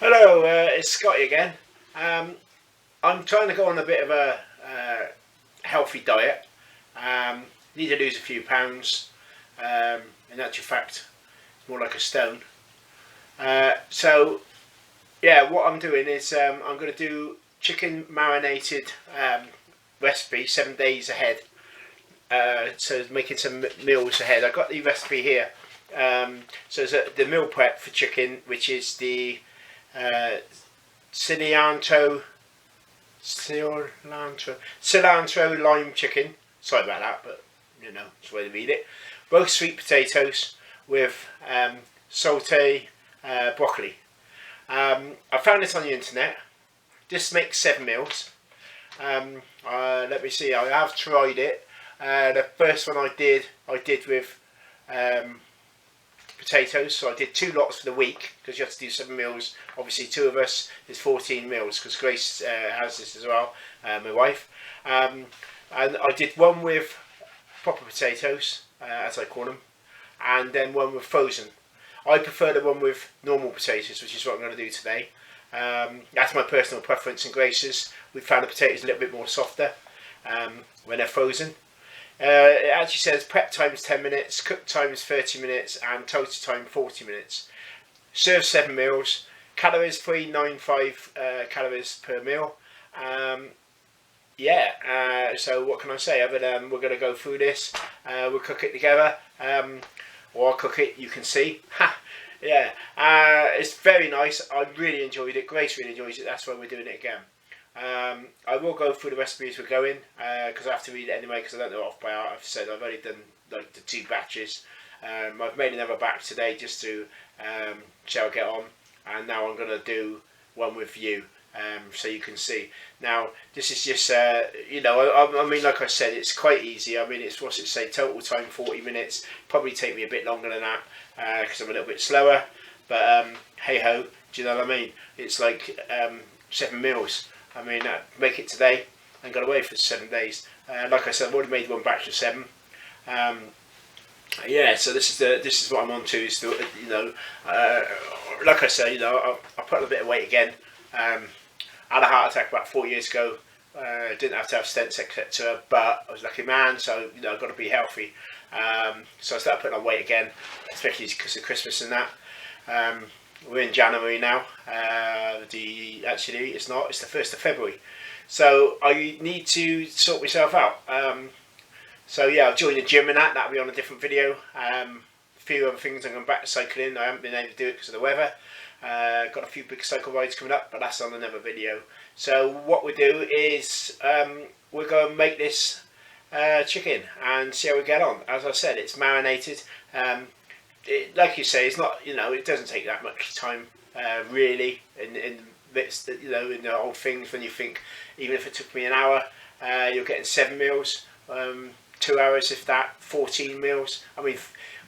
Hello, it's Scotty again. I'm trying to go on a bit of a healthy diet. Need to lose a few pounds. In actual fact, it's more like a stone. So, yeah, what I'm doing is I'm going to do chicken marinated recipe 7 days ahead. So making some meals ahead. I've got the recipe here. So there's the meal prep for chicken, which is the cilantro lime chicken. Sorry about that, but you know, it's the way to read it. Roast sweet potatoes with saute broccoli. I found this on the internet. This makes 7 meals. Let me see. I have tried it. The first one I did with potatoes, so I did 2 lots for the week because you have to do 7 meals. Obviously 2 of us is 14 meals because Grace has this as well, my wife, and I did one with proper potatoes, as I call them, and then one with frozen. I prefer the one with normal potatoes, which is what I'm going to do today. That's my personal preference, and Grace's, we found the potatoes a little bit more softer when they're frozen. It actually says prep time is 10 minutes, cook time is 30 minutes, and total time 40 minutes. Serve 7 meals. Calories 395 calories per meal. So what can I say other than we're going to go through this. We'll cook it together, or I'll cook it. You can see. Yeah, it's very nice. I really enjoyed it. Grace really enjoys it. That's why we're doing it again. I will go through the recipe as we're going because I have to read it anyway because I don't know it off by heart. I've said I've only done like the 2 batches. I've made another batch today just to see how I get on, and now I'm going to do one with you so you can see. Now this is just you know, I mean, like I said, it's quite easy. I mean, it's, what's it say, total time 40 minutes. Probably take me a bit longer than that because I'm a little bit slower, but hey ho, do you know what I mean? It's like 7 meals. I mean, make it today and got away for 7 days. Like I said, I've already made one batch of 7. Yeah, so this is what I'm on to. Is the, you know, like I said, you know, I put on a bit of weight again. I had a heart attack about 4 years ago. Didn't have to have stents, etc. But I was a lucky man, so you know, I've got to be healthy. So I started putting on weight again, especially because of Christmas and that. We're in January now. Actually, it's not. It's the 1st of February. So I need to sort myself out. So yeah, I'll join the gym and that. That'll be on a different video. A few other things. I'm going back to cycling. I haven't been able to do it because of the weather. Got a few big cycle rides coming up, but that's on another video. So what we do is we're going to make this chicken and see how we get on. As I said, it's marinated. Like you say, it's not, you know, it doesn't take that much time really in you know, in the whole things. When you think, even if it took me an hour, you're getting 7 meals, 2 hours if that, 14 meals. I mean,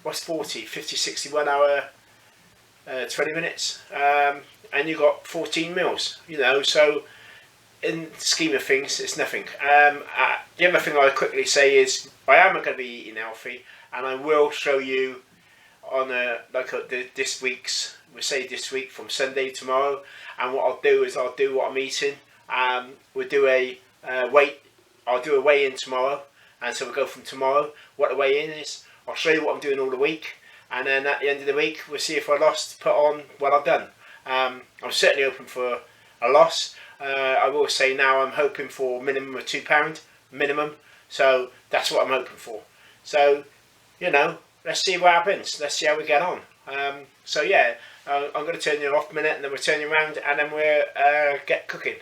what's 40, 50, 60, 1 hour, 20 minutes, and you got 14 meals, you know, so in the scheme of things, it's nothing. The other thing I'll quickly say is I am going to be eating healthy, and I will show you on this week's, we'll say this week from Sunday tomorrow, and what I'll do is I'll do what I'm eating. We'll do I'll do a weigh-in tomorrow, and so we'll go from tomorrow what the weigh-in is. I'll show you what I'm doing all the week, and then at the end of the week we'll see if I lost, put on what I've done. I'm certainly open for a loss. I will say now I'm hoping for a minimum of £2 minimum, so that's what I'm hoping for. So, you know, let's see what happens. Let's see how we get on. So yeah, I'm going to turn you off a minute, and then we'll turn you around, and then we'll get cooking,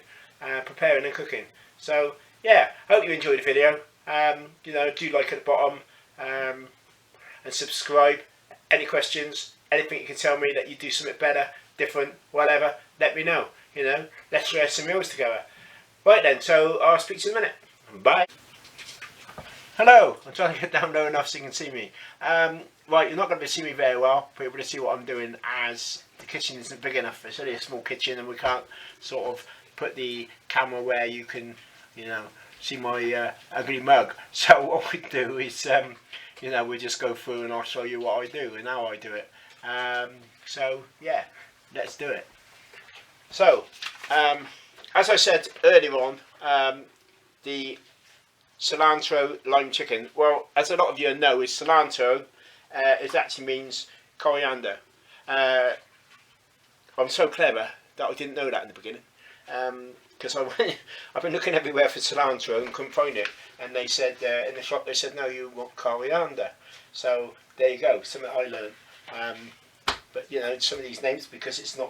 preparing and cooking. So yeah, hope you enjoyed the video. You know, do like at the bottom and subscribe. Any questions, anything you can tell me that you do something better, different, whatever, let me know. You know, let's share some meals together. Right then, so I'll speak to you in a minute. Bye. Hello, I'm trying to get down low enough so you can see me. Right, you're not going to see me very well, but you're able to see what I'm doing as the kitchen isn't big enough. It's only a small kitchen, and we can't sort of put the camera where you can, you know, see my ugly mug. So what we do is, you know, we just go through and I'll show you what I do and how I do it. So yeah, let's do it. So, as I said earlier on, the cilantro lime chicken. Well, as a lot of you know, is cilantro. It actually means coriander. I'm so clever that I didn't know that in the beginning. Because I've been looking everywhere for cilantro and couldn't find it. And they said in the shop, they said, no, you want coriander. So there you go, something I learned. But you know, some of these names, because it's not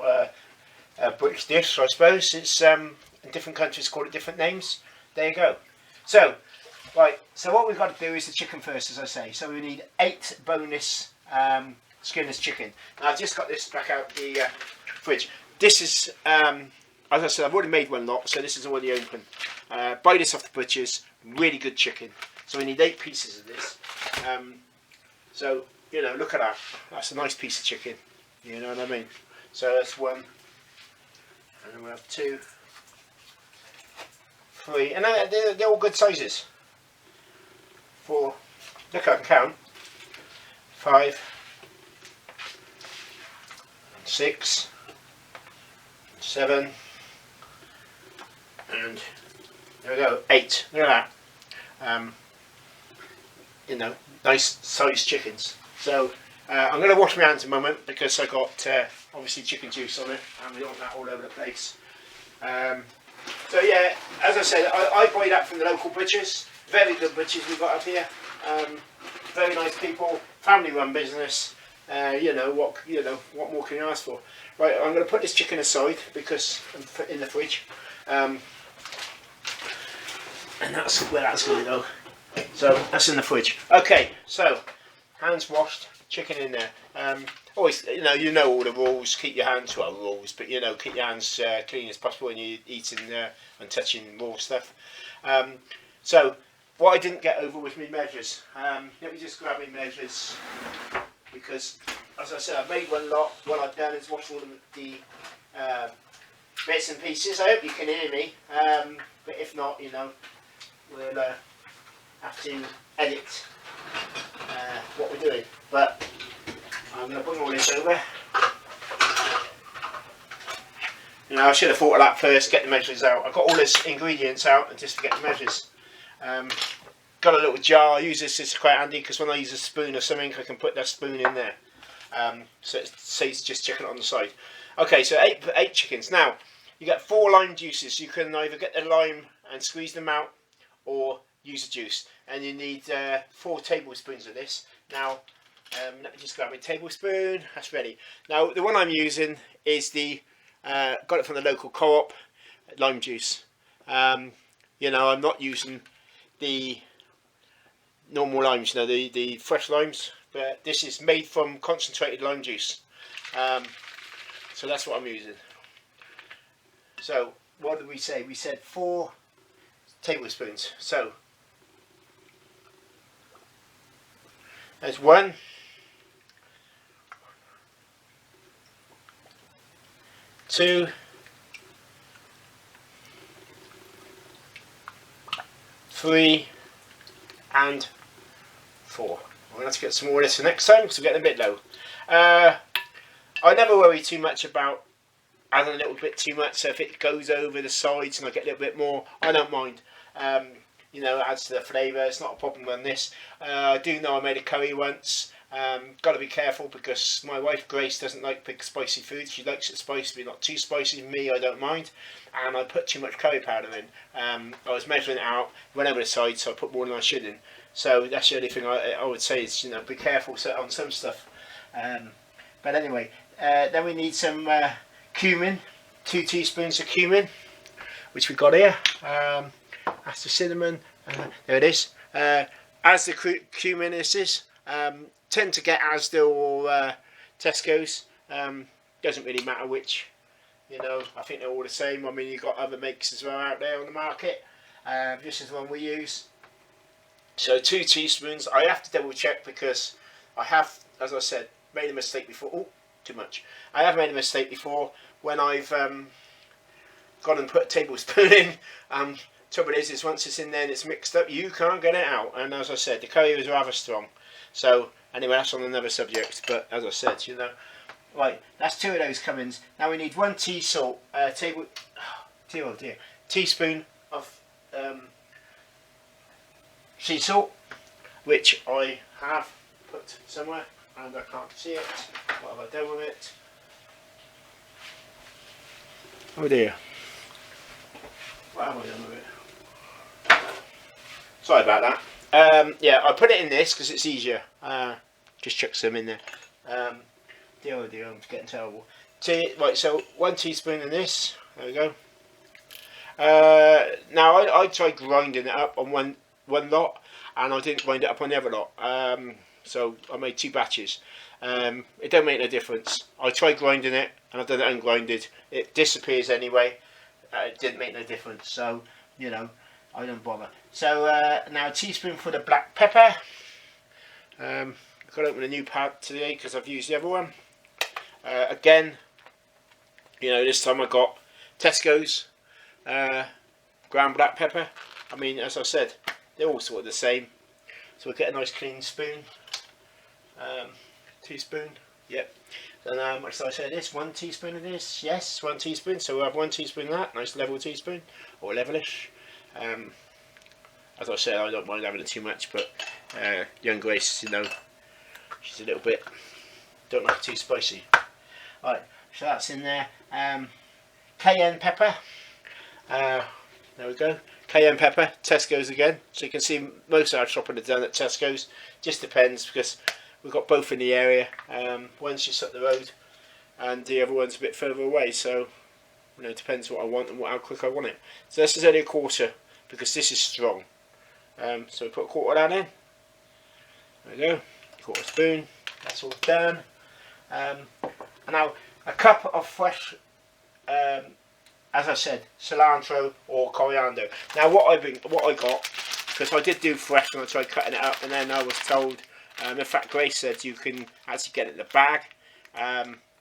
a British dish, I suppose, it's in different countries call it different names. There you go. So, right, so what we've got to do is the chicken first, as I say. So we need 8 boneless skinless chicken. Now I've just got this back out the fridge. This is, as I said, I've already made one lot, so this is already open. Buy this off the butchers, really good chicken. So we need 8 pieces of this. So, you know, look at that. That's a nice piece of chicken. You know what I mean? So that's 1. And then we'll have 2, 3. And they're all good sizes. 4. Look, I can count. 5. 6. 7. And there we go. 8. Look at that. You know, nice sized chickens. So I'm going to wash my hands in a moment because I got obviously chicken juice on it and we don't want that all over the place. So yeah, as I said, I buy that from the local butchers. Very good butchers we've got up here. Very nice people, family run business. You know what more can you ask for? Right, I'm going to put this chicken aside because I'm in the fridge. And that's where that's going to go. So that's in the fridge. Okay, so hands washed, chicken in there. Always, you know all the rules. Keep your hands, well, rules, but you know, keep your hands clean as possible when you're eating and touching raw stuff. So what I didn't get over was my measures. Let me just grab my measures because, as I said, I've made one lot. What I've done is wash all the bits and pieces. I hope you can hear me, but if not, you know, we'll have to edit what we're doing. But I'm going to bring all this over. You know, I should have thought of that first, get the measures out. I've got all these ingredients out and just to get the measures. Got a little jar. I use this, it's quite handy because when I use a spoon or something, I can put that spoon in there. So it saves just chicken on the side. Okay, so 8 chickens. Now, you get 4 lime juices. You can either get the lime and squeeze them out or use the juice. And you need 4 tablespoons of this. Now, let me just grab my tablespoon. That's ready. Now, the one I'm using is the, got it from the local co-op, lime juice. You know, I'm not using the normal limes, you know, the fresh limes. But this is made from concentrated lime juice. So that's what I'm using. So, what did we say? We said 4 tablespoons. So, there's 1, 2, 3, and 4. I'm going to have to get some more of this for next time because we're getting a bit low. I never worry too much about adding a little bit too much, so if it goes over the sides and I get a little bit more, I don't mind. You know, it adds to the flavour, it's not a problem on this. I do know I made a curry once. Got to be careful because my wife Grace doesn't like big spicy food. She likes it spicy, but not too spicy. Me, I don't mind. And I put too much curry powder in. I was measuring it out, went over the side, so I put more than I should in. So that's the only thing I would say is, you know, be careful on some stuff. But anyway, then we need some cumin, 2 teaspoons of cumin, which we got here. That's the cinnamon. There it is. As the cumin is, tend to get Asda or Tesco's. Doesn't really matter which. You know, I think they're all the same. I mean, you've got other makes as well out there on the market. This is the one we use. So 2 teaspoons. I have to double check because I have, as I said, made a mistake before. Oh, too much. I have made a mistake before when I've gone and put a tablespoon in. Trouble is once it's in there and it's mixed up, you can't get it out. And as I said, the curry was rather strong. So anyway, that's on another subject. But as I said, you know, Right, that's 2 of those cummins. Now we need 1 teaspoon of sea salt, which I have put somewhere and I can't see it. What have I done with it? Oh dear. What have I done with it? Sorry about that. Yeah, I put it in this because it's easier. Just chuck some in there. Dear, I'm getting terrible. Right, so 1 teaspoon in this. There we go. Now I tried grinding it up on one lot, and I didn't grind it up on the other lot. So I made 2 batches. It don't make no difference. I tried grinding it, and I've done it ungrinded. It disappears anyway. It didn't make no difference. So you know, I don't bother. So now a teaspoon for the black pepper. I've got to open a new pad today because I've used the other one. Again, you know, this time I got Tesco's ground black pepper. I mean, as I said, they're all sort of the same. So we'll get a nice clean spoon. Teaspoon, yep. And how much did I say this? 1 teaspoon of this? Yes, 1 teaspoon. So we'll have 1 teaspoon of that, nice level teaspoon, or levelish. As I said, I don't mind having it too much, but young Grace, you know, she's a little bit, don't like it too spicy. Right, so that's in there. Cayenne pepper. There we go. Cayenne pepper, Tesco's again. So you can see most of our shopping is done at Tesco's. Just depends because we've got both in the area. One's just up the road and the other one's a bit further away. So you know, it depends what I want and how quick I want it. So this is only a quarter because this is strong. So we put a quarter of that in. There we go. Quarter spoon. That's all done. And now a cup of fresh, as I said, cilantro or coriander. Now what I got, because I did do fresh and I tried cutting it up, and then I was told, in fact Grace said you can actually get it in a bag.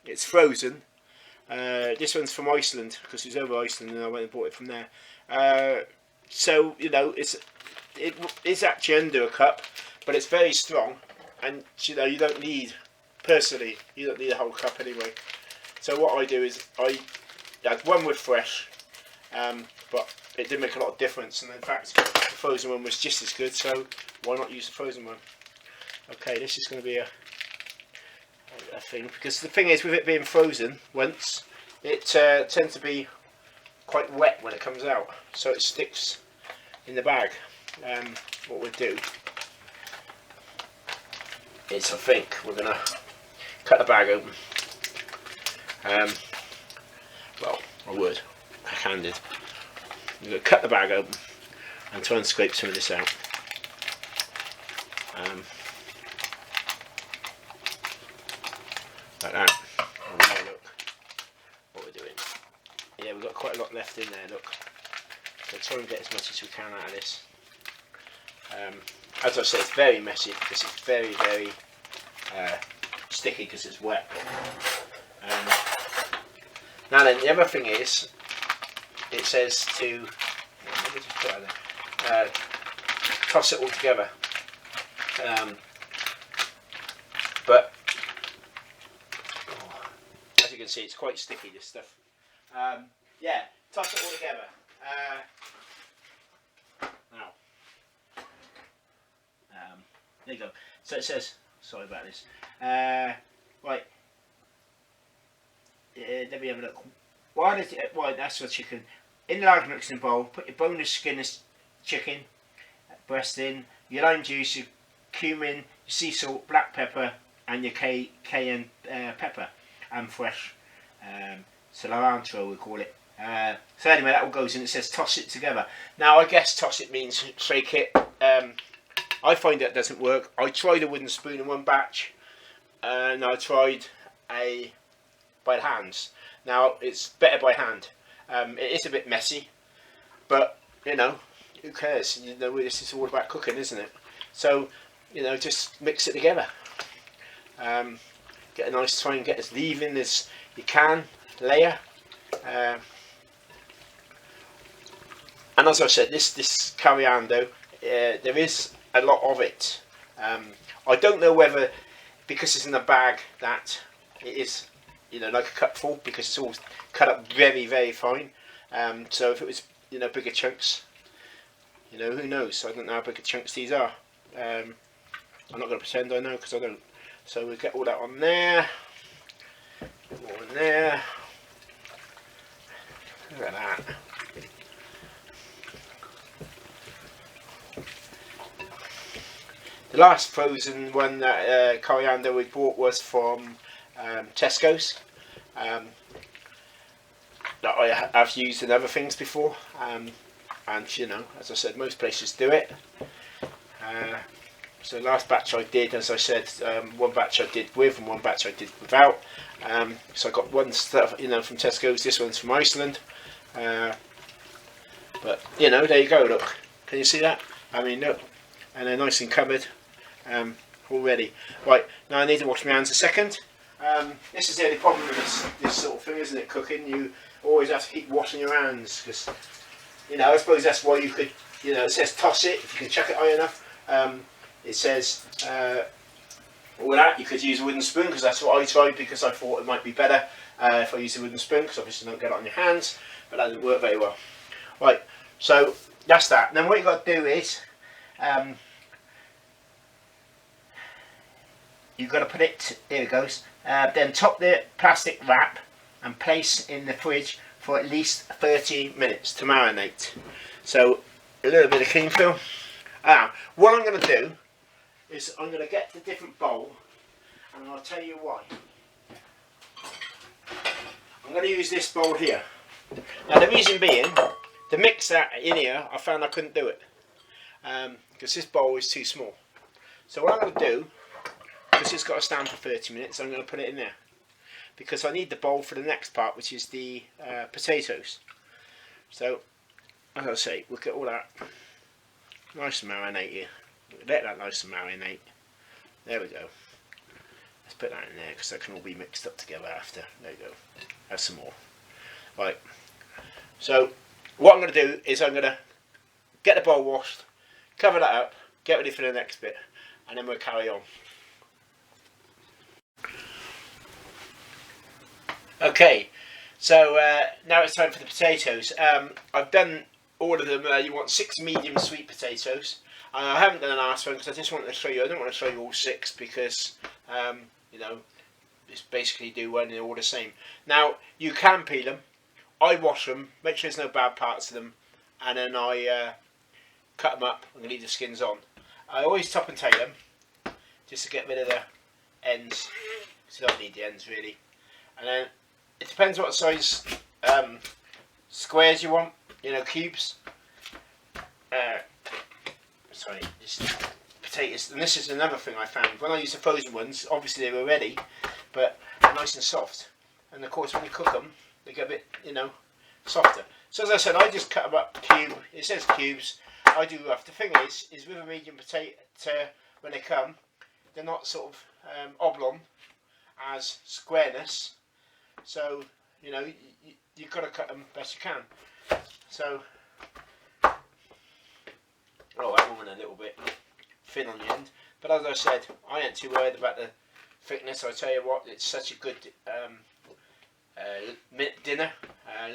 It's frozen. This one's from Iceland because it's over Iceland, and I went and bought it from there. So you know, it is actually under a cup, but it's very strong, and you know, you don't need. Personally, you don't need a whole cup anyway. So what I do is I had one with fresh, but it did make a lot of difference. And in fact, the frozen one was just as good. So why not use the frozen one? Okay, this is going to be a thing, because the thing is, with it being frozen once, it tends to be quite wet when it comes out, so it sticks in the bag. What we'll do is, I think we're going to cut the bag open. Well, I would, backhanded. I'm going to cut the bag open and try and scrape some of this out. Like that. And now look what we're doing. Yeah, we've got quite a lot left in there, look. So try and get as much as we can out of this. As I said, it's very messy because it's very, very sticky because it's wet. Now then, the other thing is, it says to, let me just put it there, toss it all together. But as you can see, it's quite sticky, this stuff. Yeah, toss it all together. Now, there you go. So it says, sorry about this. Right. Let me have a look. Right, that's the chicken. In the large mixing bowl, put your boneless skinless chicken breast in, your lime juice, your cumin, your sea salt, black pepper, and your cayenne pepper, and fresh cilantro, we call it. So anyway, that all goes in. It says toss it together. Now I guess toss it means shake it. I find that doesn't work. I tried a wooden spoon in one batch, and I tried by the hands. Now it's better by hand. It is a bit messy, but you know, who cares? You know, this is all about cooking, isn't it? So you know, just mix it together. Get a nice, try and get as even as you can layer. And as I said, this coriander, there is a lot of it. I don't know whether because it's in a bag that it is you know, like a cupful, because it's all cut up very, very fine. So if it was, you know, bigger chunks, you know, who knows? I don't know how big chunks these are. I'm not going to pretend I know, because I don't. So we get all that on there. More in there. Look at that. The last frozen one that coriander we bought was from Tesco's. That I have used in other things before, and you know, as I said, most places do it. So the last batch I did, as I said, one batch I did with and one batch I did without. So I got one stuff, you know, from Tesco's. This one's from Iceland. But you know, there you go. Look, can you see that? I mean, look, and they're nice and covered already. Right, now I need to wash my hands a second. This is the only problem with this sort of thing, isn't it? Cooking, you always have to keep washing your hands, because, you know, I suppose that's why you could, you know, it says toss it if you can chuck it high enough. It says all that you could use a wooden spoon, because that's what I tried, because I thought it might be better if I use a wooden spoon, because obviously don't get it on your hands, but that didn't work very well. Right, so that's that. And then what you got to do is you've got to put it, here it goes, then top the plastic wrap and place in the fridge for at least 30 minutes to marinate. So a little bit of clean film. What I'm going to do is I'm going to get the different bowl, and I'll tell you why. I'm going to use this bowl here. Now the reason being, to mix that in here, I found I couldn't do it, because this bowl is too small. So what I'm going to do, because it's got to stand for 30 minutes, I'm going to put it in there, because I need the bowl for the next part, which is the potatoes. So, as I say, we'll get all that nice and marinate here. Let that nice and marinate. There we go. Let's put that in there, because that can all be mixed up together after. There you go. Have some more. Right. So, what I'm going to do is I'm going to get the bowl washed, cover that up, get ready for the next bit, and then we'll carry on. Okay, so now it's time for the potatoes. I've done all of them. You want 6 medium sweet potatoes. I haven't done an last one because I just wanted to show you. I don't want to show you all 6 because you know, just basically do one and they're all the same. Now you can peel them. I wash them, make sure there's no bad parts of them, and then I cut them up and leave the skins on. I always top and tail them just to get rid of the ends, because you don't need the ends really. And then it depends what size squares you want, you know, cubes. Sorry, just potatoes. And this is another thing I found. When I use the frozen ones, obviously they were ready, but they're nice and soft. And of course when you cook them, they get a bit, you know, softer. So as I said, I just cut them up cube. It says cubes. I do rough. The thing is with a medium potato, when they come, they're not sort of oblong as squareness. So, you know, you've got to cut them best you can. So, oh, that one a little bit thin on the end. But as I said, I ain't too worried about the thickness. I tell you what, it's such a good dinner,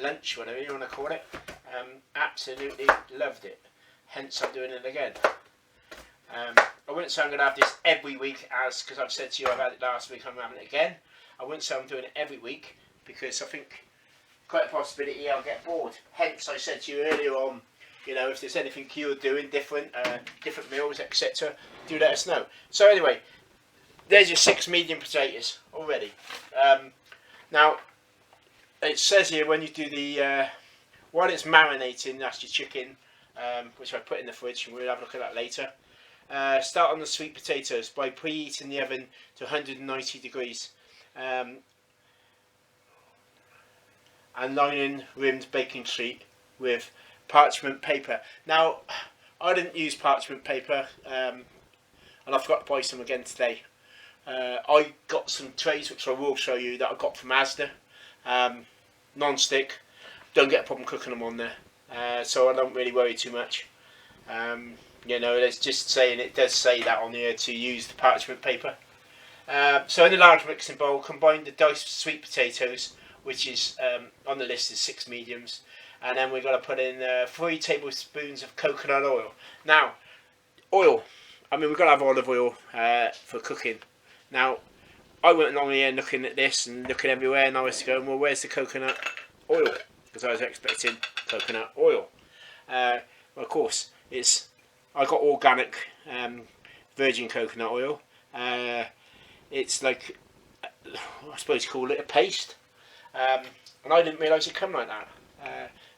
lunch, whatever you want to call it. Absolutely loved it. Hence, I'm doing it again. I wouldn't say I'm going to have this every week, as because I've said to you I've had it last week. I'm having it again. I wouldn't say I'm doing it every week, because I think quite a possibility I'll get bored. Hence, I said to you earlier on, you know, if there's anything you're doing different, different meals, etc., do let us know. So anyway, there's your 6 medium potatoes already. Now, it says here when you do the while it's marinating, that's your chicken, which I put in the fridge, and we'll have a look at that later. Start on the sweet potatoes by preheating the oven to 190 degrees. And lining rimmed baking sheet with parchment paper. Now, I didn't use parchment paper, and I forgot to buy some again today. I got some trays, which I will show you, that I got from Asda, non-stick. Don't get a problem cooking them on there, so I don't really worry too much. You know, it's just saying, it does say that on here to use the parchment paper. So in the large mixing bowl, combine the diced sweet potatoes, which is on the list is 6 mediums, and then we've got to put in 3 tablespoons of coconut oil. Now, oil. I mean, we've got to have olive oil for cooking. Now, I went along here looking at this and looking everywhere, and I was going, well, where's the coconut oil? Because I was expecting coconut oil. Well, of course, I got organic virgin coconut oil. It's like, I suppose you call it a paste, and I didn't realise it come like that.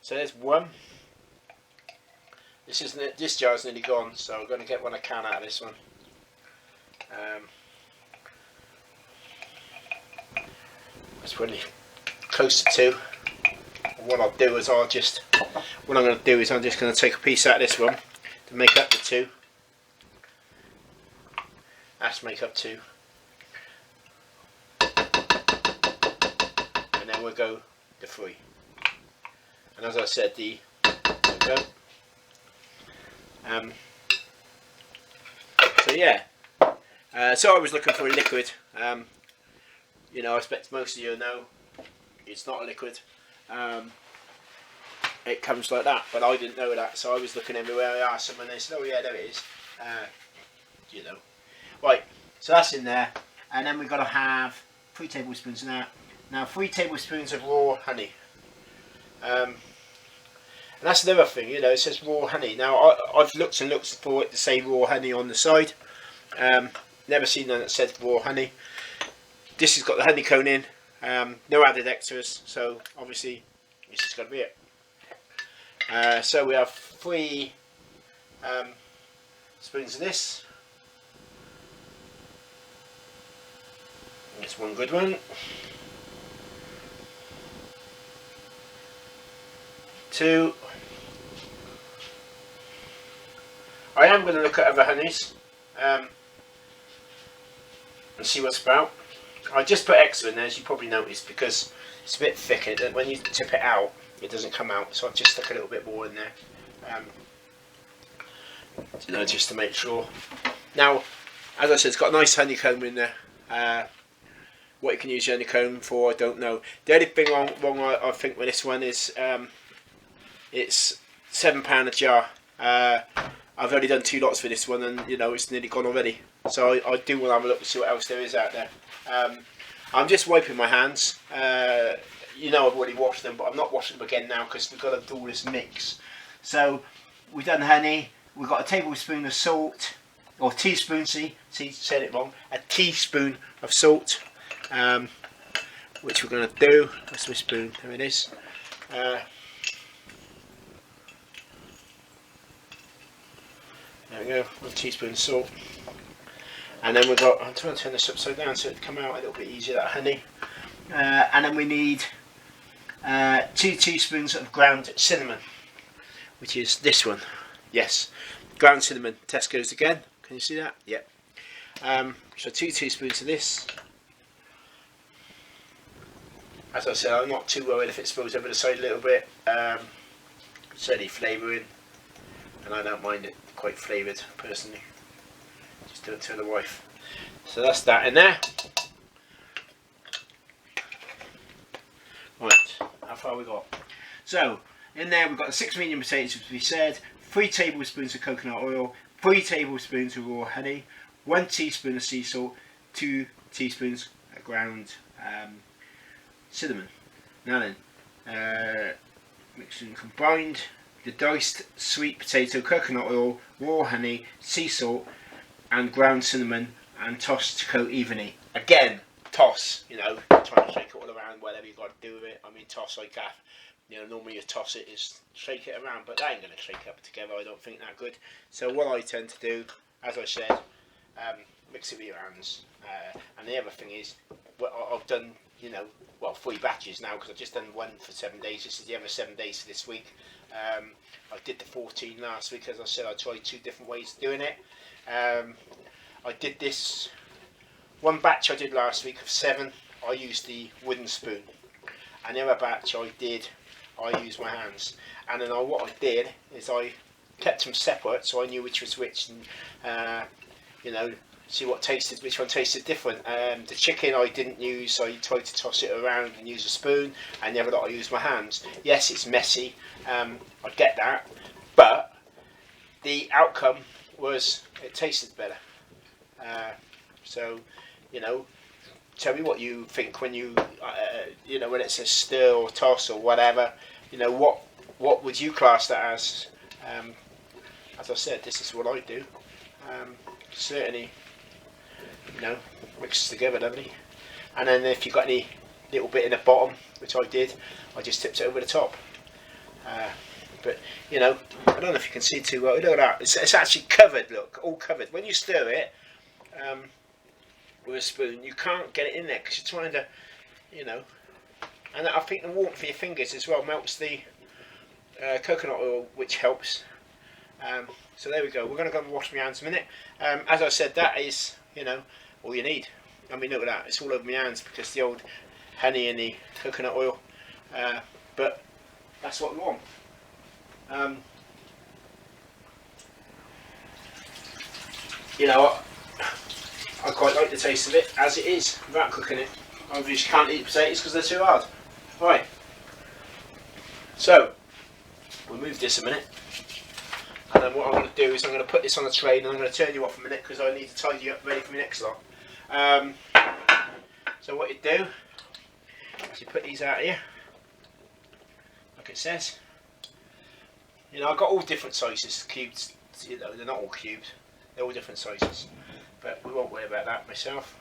So there's one. This jar's nearly gone, so I'm going to get one I can out of this one. That's really close to 2. And what I'll do is I'm just going to take a piece out of this one to make up the 2. That's to make up 2. And then we'll go the 3. And as I said, there we go. So yeah, so I was looking for a liquid. You know, I expect most of you know it's not a liquid. It comes like that, but I didn't know that, so I was looking everywhere. I asked someone, and they said, "Oh yeah, there it is." You know, right. So that's in there, and then we've got to have 3 tablespoons of that. Now 3 tablespoons of raw honey. And that's another thing, you know, it says raw honey. Now I've looked and looked for it to say raw honey on the side. Never seen one that said raw honey. This has got the honeycomb in, no added extras, so obviously this is going to be it. So we have 3 spoons of this. That's one good one. 2. I am going to look at other honeys and see what's about. I just put extra in there, as you probably noticed, because it's a bit thick and when you tip it out it doesn't come out, so I've just stuck a little bit more in there, you know, just to make sure. Now, as I said, it's got a nice honeycomb in there. What you can use the honeycomb for, I don't know. The only thing wrong I think with this one is it's £7 a jar. I've only done 2 lots for this one, and you know it's nearly gone already. So I do want to have a look and see what else there is out there. I'm just wiping my hands. You know I've already washed them, but I'm not washing them again now because we've got to do all this mix. So we've done honey. We've got a tablespoon of salt, or teaspoon. See, said it wrong. A teaspoon of salt, which we're going to do. That's my spoon. There it is. There we go, 1 teaspoon of salt. And then we've got, I'm trying to turn this upside down so it'll come out a little bit easier, that honey. And then we need 2 teaspoons of ground cinnamon, which is this one. Yes, ground cinnamon, Tesco's again. Can you see that? Yep. So 2 teaspoons of this. As I said, I'm not too worried if it spills over the side a little bit. It's only flavouring, and I don't mind it quite flavoured personally. Just do it to the wife. So that's that in there. Right, how far we got? So in there we've got the 6 medium potatoes, as we said, 3 tablespoons of coconut oil, 3 tablespoons of raw honey, 1 teaspoon of sea salt, 2 teaspoons of ground cinnamon. Now then, mix and combined the diced sweet potato, coconut oil, raw honey, sea salt and ground cinnamon, and toss to coat evenly. Again, toss, you know, trying to shake it all around, whatever you've got to do with it. I mean, toss like that, you know, normally you toss it is shake it around, but that ain't going to shake up together, I don't think that good. So what I tend to do, as I said, mix it with your hands. And the other thing is, well, I've done, you know, well, 3 batches now, because I've just done 1 for 7 days. This is the other 7 days for this week. I did the 14 last week. As I said, I tried 2 different ways of doing it. I did this one batch I did last week of 7. I used the wooden spoon, and the other batch I used my hands. And then what I did is I kept them separate, so I knew which was which, and you know, see which one tasted different. The chicken I didn't use, I tried to toss it around and use a spoon, and the other lot I used my hands. Yes, it's messy, I get that, but the outcome was it tasted better. So, you know, tell me what you think when you, you know, when it's a stir or toss or whatever. You know, what would you class that as? As I said, this is what I do. Certainly, you know, mixes together lovely. And then if you've got any little bit in the bottom, which I did, I just tipped it over the top. But you know, I don't know if you can see too well. Look at that, it's actually covered, look, all covered. When you stir it with a spoon, you can't get it in there because you're trying to, you know, and I think the warmth of your fingers as well melts the coconut oil, which helps. So there we go. We're going to go and wash my hands in a minute. As I said, that is, you know, all you need. I mean, look at that. It's all over my hands because the old honey and the coconut oil. But that's what we want. You know, I quite like the taste of it as it is without cooking it. I just can't eat potatoes because they're too hard. Right. So we'll move this a minute. And then what I'm going to do is I'm going to put this on a tray and I'm going to turn you off a minute because I need to tidy you up ready for my next lot. So what you do is you put these out here, like it says. You know, I've got all different sizes, cubes, you know, they're not all cubes, they're all different sizes. But we won't worry about that myself.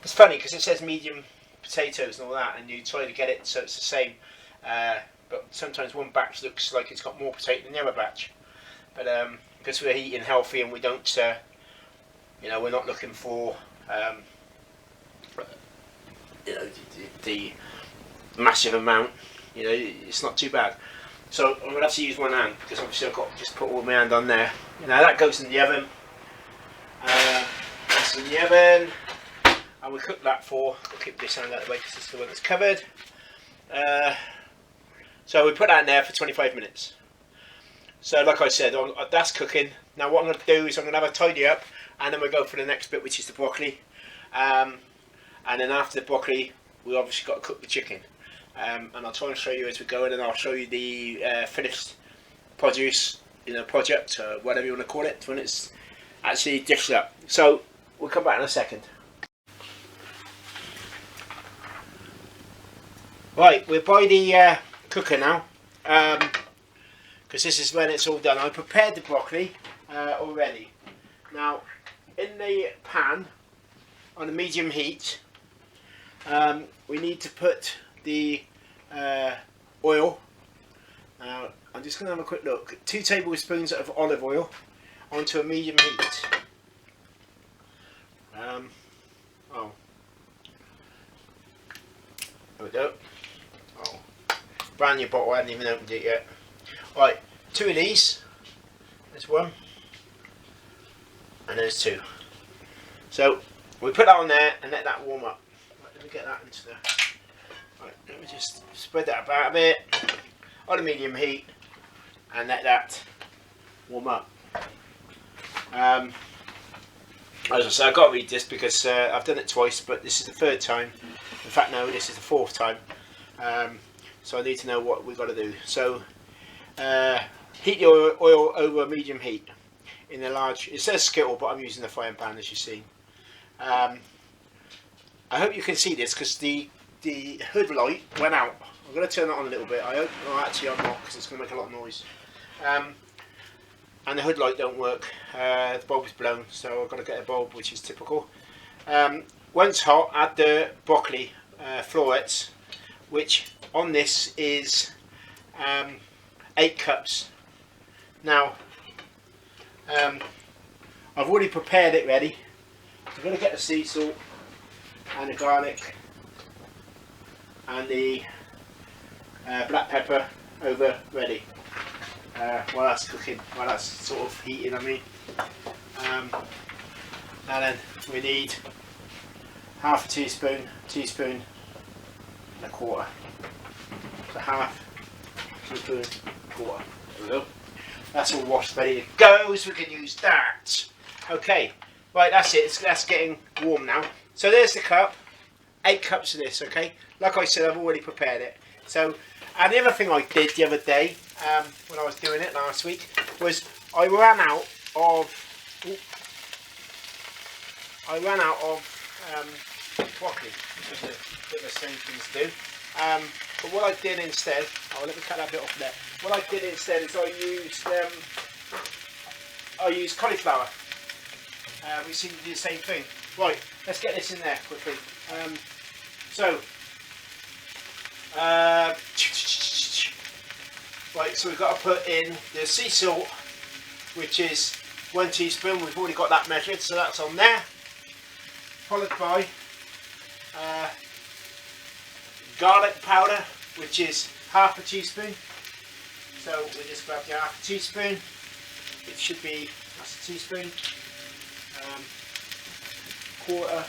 It's funny because it says medium potatoes and all that, and you try to get it so it's the same. But sometimes one batch looks like it's got more potato than the other batch. But because we're eating healthy and we don't, you know, we're not looking for, you know, the massive amount. You know, it's not too bad. So I'm gonna have to use one hand because obviously I've got to just put all my hand on there. You know, that goes in the oven. That's in the oven, and we cook that for. I'll keep this hand out of the way because it's the one that's covered. So we put that in there for 25 minutes. So like I said, that's cooking. Now what I'm going to do is I'm going to have a tidy up and then we'll go for the next bit, which is the broccoli. And then after the broccoli, we obviously got to cook the chicken. And I'll try and show you as we go, and then I'll show you the finished produce, you know, project, or whatever you want to call it, when it's actually dished up. So we'll come back in a second. Right, we're by the cooker now, because this is when it's all done. I prepared the broccoli already. Now in the pan on a medium heat, we need to put the oil. Now I'm just going to have a quick look. 2 tablespoons of olive oil onto a medium heat. There we go. Brand new bottle, I hadn't even opened it yet. Right, 2 of these. There's 1, and there's 2. So we put that on there and let that warm up. Right, let me get that into the. Right, let me just spread that about a bit on a medium heat and let that warm up. As I say, I've got to read this because I've done it twice, but this is the 3rd time. In fact, no, this is the 4th time. So I need to know what we've got to do. So heat the oil over a medium heat in a large, it says skittle, but I'm using the frying pan as you see. I hope you can see this because the hood light went out. I'm going to turn it on a little bit. I hope, well, actually I'm not, because it's going to make a lot of noise. And the hood light don't work. The bulb is blown, so I've got to get a bulb, which is typical. Once hot, add the broccoli florets, which on this is 8 cups. Now I've already prepared it ready. I'm going to get the sea salt and the garlic and the black pepper over ready while that's cooking, while that's sort of heating, I mean. And then we need half a teaspoon, teaspoon and a quarter. So half teaspoon, quarter. There we go. That's all washed ready to go, so we can use that. Okay, right, that's it. That's getting warm now. So there's the cup. 8 cups of this. Okay, like I said, I've already prepared it. So, and the other thing I did the other day when I was doing it last week was I ran out of. Broccoli. Which is a bit of a strange thing to do. But what I did instead, let me cut that bit off there. What I did instead is I used cauliflower. We seem to do the same thing. Right, let's get this in there quickly. Right, so we've got to put in the sea salt, which is 1 teaspoon. We've already got that measured, so that's on there. Followed by garlic powder, which is half a teaspoon. So we just grab the half a teaspoon. It should be, that's a teaspoon. Quarter.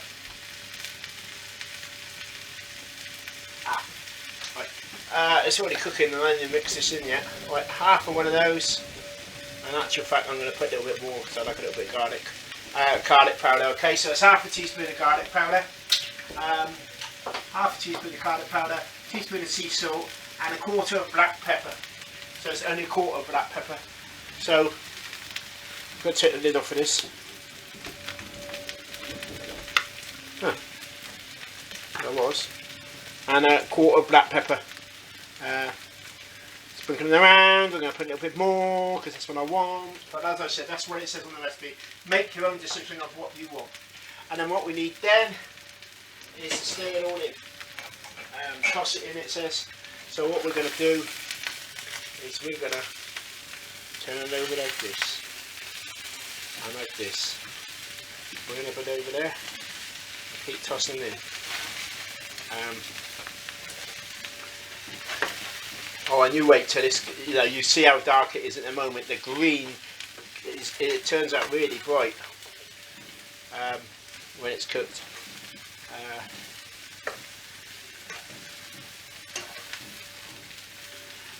Right. It's already cooking and I didn't mix this in yet. Right, half of one of those. And in actual fact, I'm going to put a little bit more because I like a little bit of garlic. Garlic powder. Okay, so it's half a teaspoon of garlic powder. Half a teaspoon of garlic powder, teaspoon of sea salt, and a quarter of black pepper. So it's only a quarter of black pepper. So I'm going to take the lid off of this. That was. And a quarter of black pepper. Sprinkling them around. I'm going to put a little bit more because that's what I want. But as I said, that's what it says on the recipe. Make your own decision of what you want. And then what we need then is to stir it all in. Toss it in, it says. So what we're going to do is we're going to turn it over like this. And like this. Bring it over there. Keep tossing in. And you wait till this, you see how dark it is at the moment. The green, it turns out really bright when it's cooked.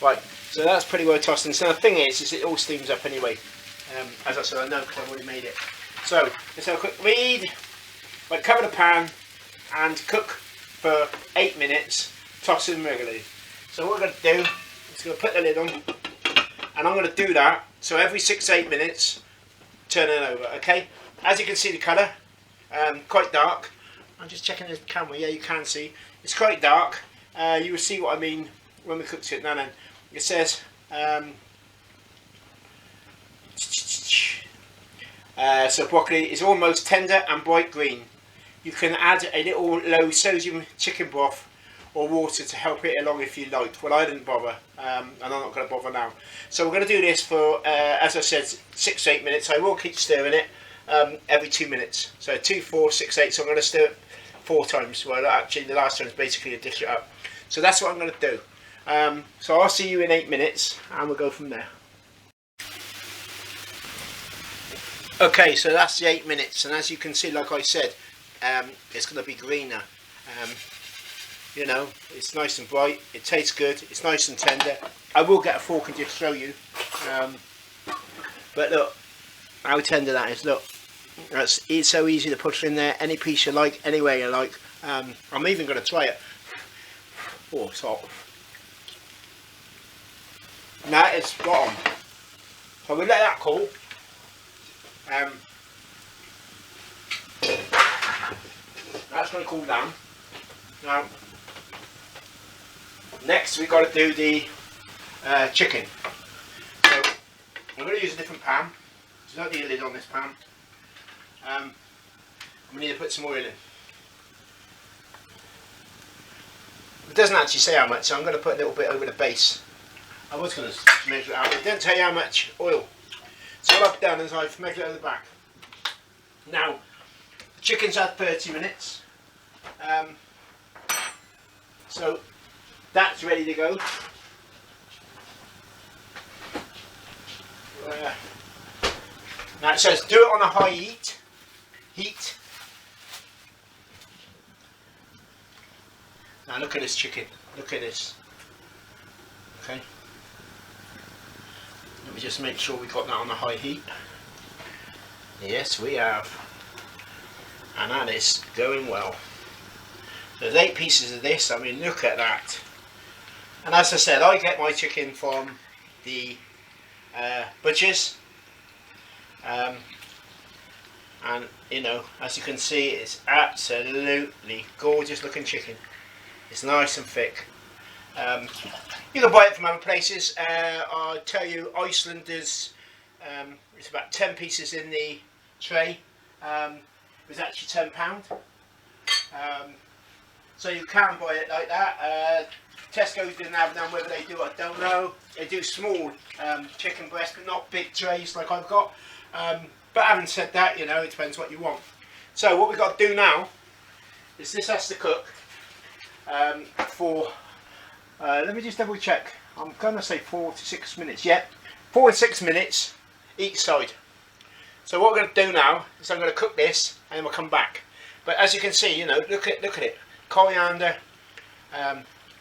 Right, so that's pretty well tossed in. So the thing is it all steams up anyway. As I said, I know because I've already made it. So let's have a quick read. Right, cover the pan and cook for 8 minutes, tossing regularly. So what we're going to do is going to put the lid on, and I'm going to do that. So every 6 to 8 minutes, turn it over. Okay. As you can see, the colour, quite dark. I'm just checking the camera. Yeah, you can see it's quite dark. You will see what I mean when we cook it. Now then, it says. So broccoli is almost tender and bright green. You can add a little low sodium chicken broth or water to help it along if you like. Well, I didn't bother, and I'm not going to bother now. So we're going to do this for, as I said, 6 to 8 minutes. I will keep stirring it every 2 minutes. So 2, 4, 6, 8. So I'm going to stir it 4 times. Well, actually, the last time is basically to dish it up. So that's what I'm going to do. So I'll see you in 8 minutes, and we'll go from there. Okay, so that's the 8 minutes, and as you can see, like I said, it's going to be greener. It's nice and bright, it tastes good, it's nice and tender. I will get a fork and just show you. But look how tender that is. Look, it's so easy to put in there, any piece you like, any way you like. I'm even going to try it. Oh, it's hot. Now it's spot on. So we let that cool. That's going to cool down. Now, next we've got to do the chicken. So I'm going to use a different pan. There's not need a lid on this pan. We need to put some oil in. It doesn't actually say how much, so I'm going to put a little bit over the base. I was going to measure it out, but it didn't tell you how much oil. So what I've done is I've measured it over the back. Now, the chicken's had 30 minutes. So that's ready to go. Now it says do it on a high heat. Now look at this chicken. Look at this. Okay. Let me just make sure we got that on a high heat. Yes, we have. And that is going well. There's 8 pieces of this. I mean, look at that. And as I said, I get my chicken from the butchers. And you know, as you can see, it's absolutely gorgeous looking chicken. It's nice and thick. You can buy it from other places. I'll tell you, Iceland is it's about 10 pieces in the tray. It was actually £10. So you can buy it like that. Tesco's didn't have none. Whether they do, I don't know. They do small chicken breast, but not big trays like I've got. But having said that, you know, it depends what you want. So what we've got to do now is this has to cook for, let me just double check. I'm going to say 4 to 6 minutes. Yeah, 4 to 6 minutes each side. So what we're going to do now is I'm going to cook this and then we'll come back. But as you can see, you know, look at it. Coriander.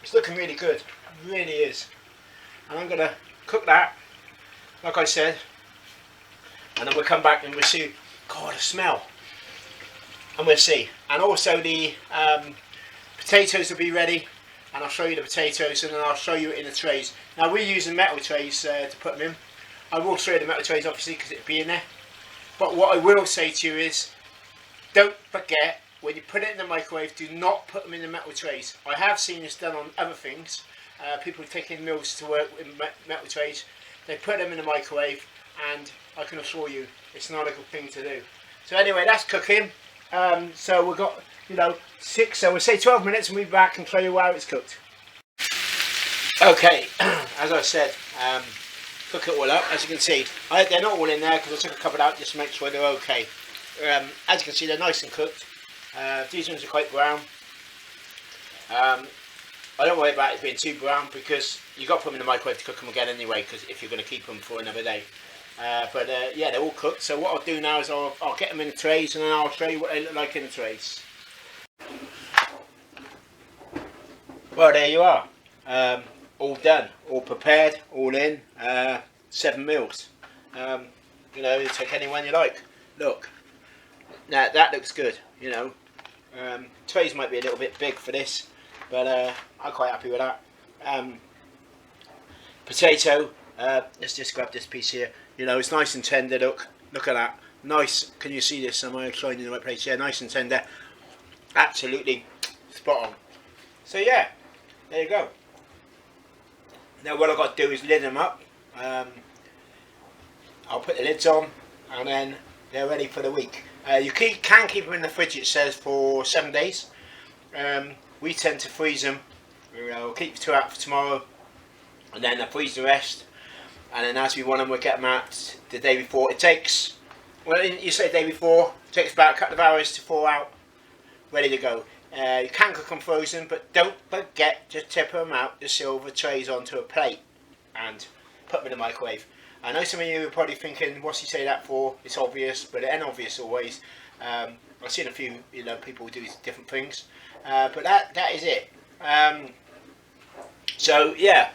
It's looking really good. It really is. And I'm going to cook that, like I said. And then we'll come back and we'll see. God, the smell. And we'll see. And also the potatoes will be ready. And I'll show you the potatoes and then I'll show you it in the trays. Now we're using metal trays to put them in. I will show you the metal trays obviously because it'll be in there. But what I will say to you is, don't forget, when you put it in the microwave, do not put them in the metal trays. I have seen this done on other things. People taking meals to work with metal trays. They put them in the microwave and I can assure you it's not a good thing to do. So anyway, that's cooking. So we've got, you know, 6, so we'll say 12 minutes and we'll be back and show you how it's cooked. Okay, as I said, cook it all up. As you can see, they're not all in there because I took a couple out just to make sure they're okay. As you can see, they're nice and cooked. These ones are quite brown. I don't worry about it being too brown because you've got to put them in the microwave to cook them again anyway, because if you're going to keep them for another day. But yeah, they're all cooked. So what I'll do now is I'll get them in the trays and then I'll show you what they look like in the trays. Well, there you are. All done, all prepared, all in. 7 meals. You know, you take any one you like. Look. Now that looks good. You know, trays might be a little bit big for this, but I'm quite happy with that. Potato. Let's just grab this piece here. You know, it's nice and tender. Look at that. Nice. Can you see this? Am I showing in the right place? Yeah, nice and tender. Absolutely spot on. So yeah, there you go. Now what I've got to do is lid them up. I'll put the lids on and then they're ready for the week. You can keep them in the fridge, it says, for 7 days. We tend to freeze them. We'll keep 2 out for tomorrow and then I'll freeze the rest. And then as we want them, we'll get them out the day before. It takes, well, you say day before, it takes about a couple of hours to thaw out, ready to go. You can cook them frozen, but don't forget to tip them out the silver trays onto a plate and put them in the microwave. I know some of you are probably thinking, what's he say that for? It's obvious, but it ain't obvious always. I've seen a few, you know, people do different things, but that is it. So yeah,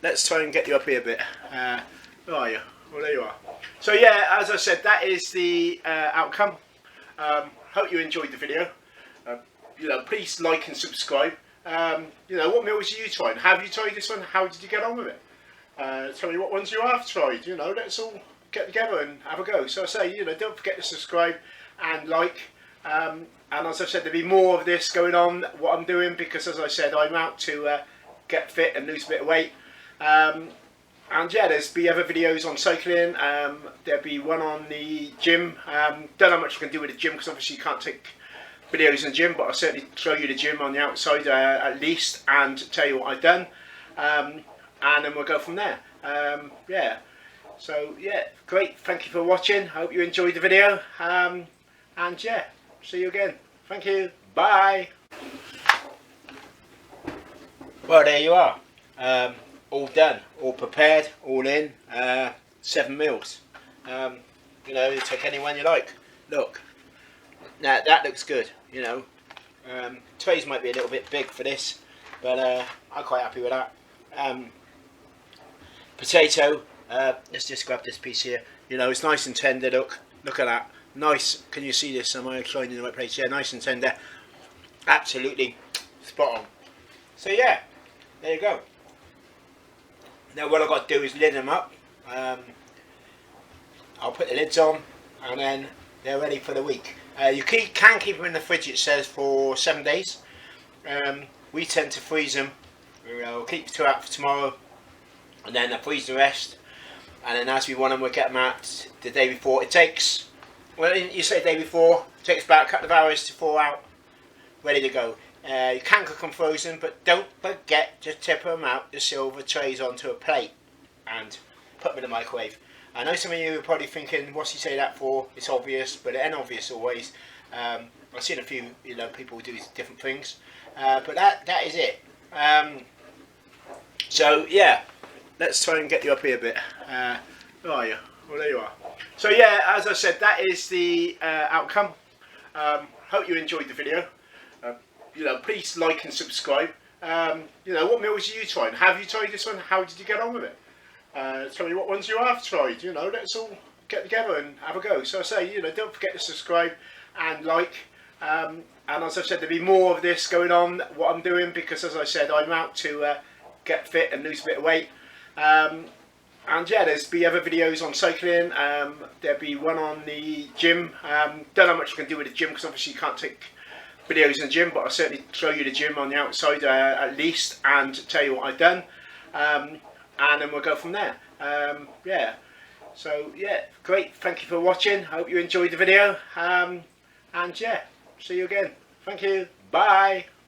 let's try and get you up here a bit. Where are you? Well, there you are. So yeah, as I said, that is the outcome. Hope you enjoyed the video. You know, please like and subscribe. You know, what meals are you trying? Have you tried this one? How did you get on with it? Tell me what ones you have tried. You know, let's all get together and have a go. So I say, you know, don't forget to subscribe and like. And as I said, there'll be more of this going on, what I'm doing, because as I said, I'm out to get fit and lose a bit of weight. And yeah, there's be other videos on cycling. There'll be one on the gym. Don't know how much I can do with the gym because obviously you can't take videos in the gym, but I'll certainly show you the gym on the outside at least and tell you what I've done. And then we'll go from there. Yeah, so yeah, great. Thank you for watching. Hope you enjoyed the video. And yeah, see you again. Thank you. Bye. Well, there you are. All done, all prepared, all in. 7 meals. You know, you take any one you like. Look. Now that looks good. You know, trays might be a little bit big for this, but I'm quite happy with that. Potato. Let's just grab this piece here. You know, it's nice and tender. Look at that. nice. Can you see this? Am I showing in the right place? Yeah, nice and tender. Absolutely spot on. So yeah, there you go. Now what I've got to do is lid them up. I'll put the lids on and then they're ready for the week. You can keep them in the fridge, it says, for 7 days. We tend to freeze them. We'll keep 2 out for tomorrow and then I freeze the rest, and then as we want them we'll get them out the day before. It takes, well, you say the day before, it takes about a couple of hours to thaw out, ready to go. You can cook them frozen, but don't forget to tip them out the silver trays onto a plate and put them in the microwave. I know some of you are probably thinking, what's he say that for? It's obvious, but it ain't obvious always. I've seen a few, people do different things, but that is it. So yeah, let's try and get you up here a bit. Where are you? Well, there you are. So yeah, as I said, that is the outcome. Hope you enjoyed the video. Please like and subscribe. What meals are you trying? Have you tried this one? How did you get on with it? Tell me what ones you have tried. Let's all get together and have a go. So I say, don't forget to subscribe and like. And as I said, there'll be more of this going on, what I'm doing, because as I said, I'm out to get fit and lose a bit of weight. And yeah, there's be other videos on cycling. There'll be one on the gym. Don't know how much you can do with the gym, because obviously you can't take videos in the gym, but I'll certainly show you the gym on the outside at least, and tell you what I've done. And then we'll go from there. Yeah, so yeah, great, thank you for watching. I hope you enjoyed the video, and yeah, see you again. Thank you, bye.